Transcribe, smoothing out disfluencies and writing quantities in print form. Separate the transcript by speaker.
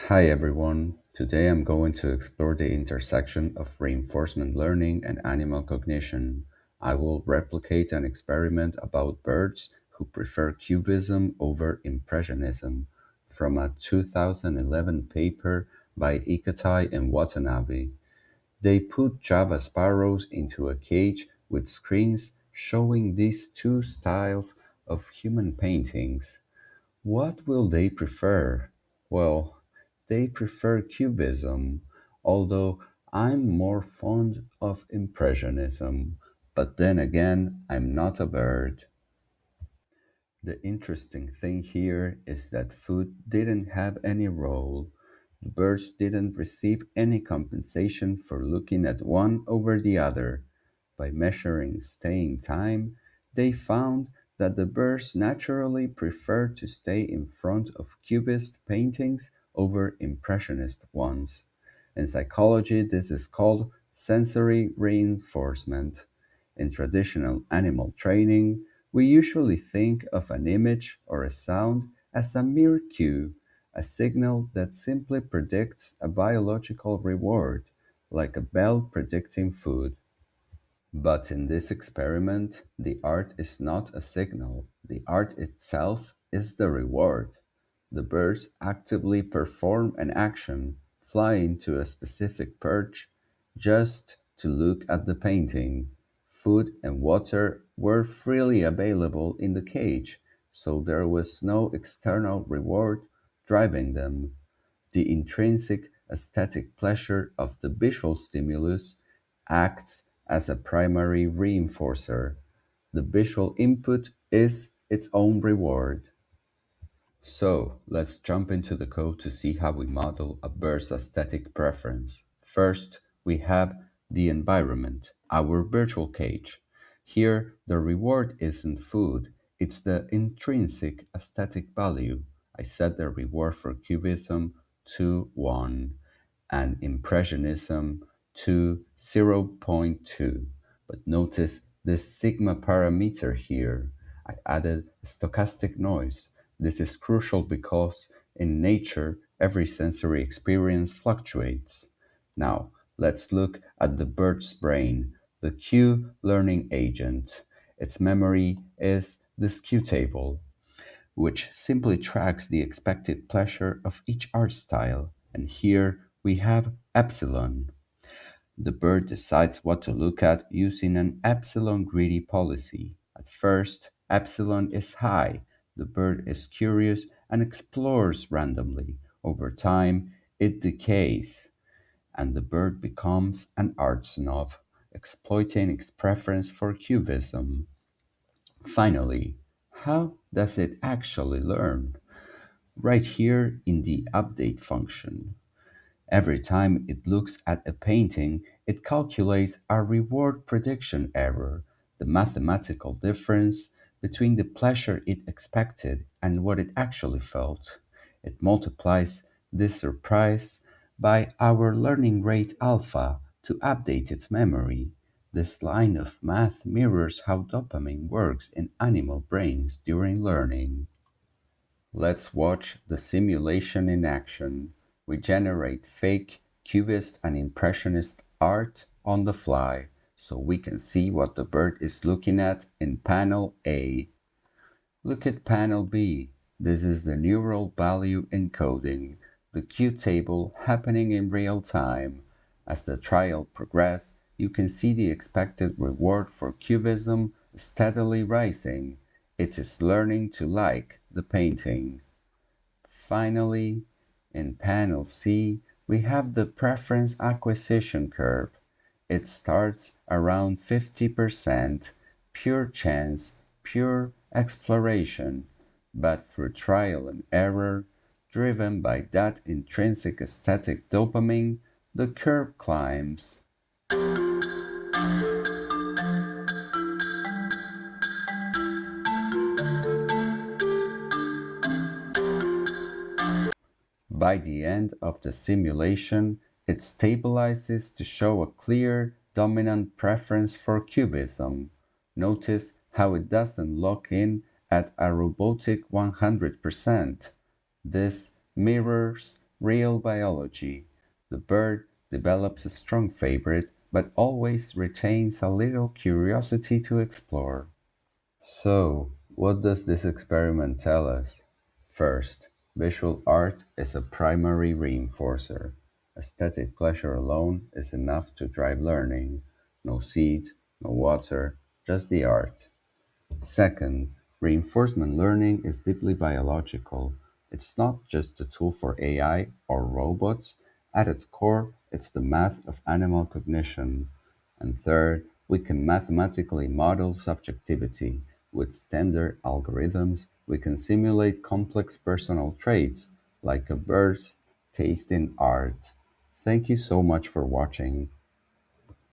Speaker 1: Hi everyone. Today I'm going to explore the intersection of reinforcement learning and animal cognition. I will replicate an experiment about birds who prefer Cubism over Impressionism from a 2011 paper by Ikatai and Watanabe. They put Java sparrows into a cage with screens showing these two styles of human paintings. What will they prefer? Well, they prefer Cubism, although I'm more fond of Impressionism. But then again, I'm not a bird. The interesting thing here is that food didn't have any role. The birds didn't receive any compensation for looking at one over the other. By measuring staying time, they found that the birds naturally preferred to stay in front of Cubist paintings over Impressionist ones. In psychology, this is called sensory reinforcement. In traditional animal training, we usually think of an image or a sound as a mere cue, a signal that simply predicts a biological reward, like a bell predicting food. But in this experiment, the art is not a signal, the art itself is the reward. The birds actively perform an action, flying to a specific perch just to look at the painting. Food and water were freely available in the cage, so there was no external reward driving them. The intrinsic aesthetic pleasure of the visual stimulus acts as a primary reinforcer. The visual input is its own reward. So let's jump into the code to see how we model a bird's aesthetic preference. First, we have the environment, our virtual cage. Here, the reward isn't food, it's the intrinsic aesthetic value. I set the reward for Cubism to 1 and Impressionism to zero point 0.2. But notice this sigma parameter here. I added stochastic noise. This is crucial because in nature, every sensory experience fluctuates. Now, let's look at the bird's brain, the cue learning agent. Its memory is this cue table, which simply tracks the expected pleasure of each art style. And here we have epsilon. The bird decides what to look at using an epsilon greedy policy. At first, epsilon is high. The bird is curious and explores randomly. Over time, it decays, and the bird becomes an art snob, exploiting its preference for cubism. Finally, how does it actually learn? Right here in the update function. Every time it looks at a painting, it calculates a reward prediction error, the mathematical difference between the pleasure it expected and what it actually felt. It multiplies this surprise by our learning rate alpha to update its memory. This line of math mirrors how dopamine works in animal brains during learning. Let's watch the simulation in action. We generate fake Cubist and Impressionist art on the fly, so we can see what the bird is looking at in panel A. Look at panel B. This is the neural value encoding, the Q table happening in real time. As the trial progresses, you can see the expected reward for Cubism steadily rising. It is learning to like the painting. Finally, in panel C, we have the preference acquisition curve. It starts around 50%, pure chance, pure exploration, but through trial and error, driven by that intrinsic aesthetic dopamine, the curve climbs. By the end of the simulation, it stabilizes to show a clear, dominant preference for cubism. Notice how it doesn't lock in at a robotic 100%. This mirrors Real biology. The bird develops a strong favorite, but always retains a little curiosity to explore. So, what does this experiment tell us? First, visual art is a primary reinforcer. Aesthetic pleasure alone is enough to drive learning. No seeds, no water, just the art. Second, reinforcement learning is deeply biological. It's not just a tool for AI or robots. At its core, it's the math of animal cognition. And third, we can mathematically model subjectivity. With standard algorithms, we can simulate complex personal traits, like a bird's taste in art. Thank you so much for watching.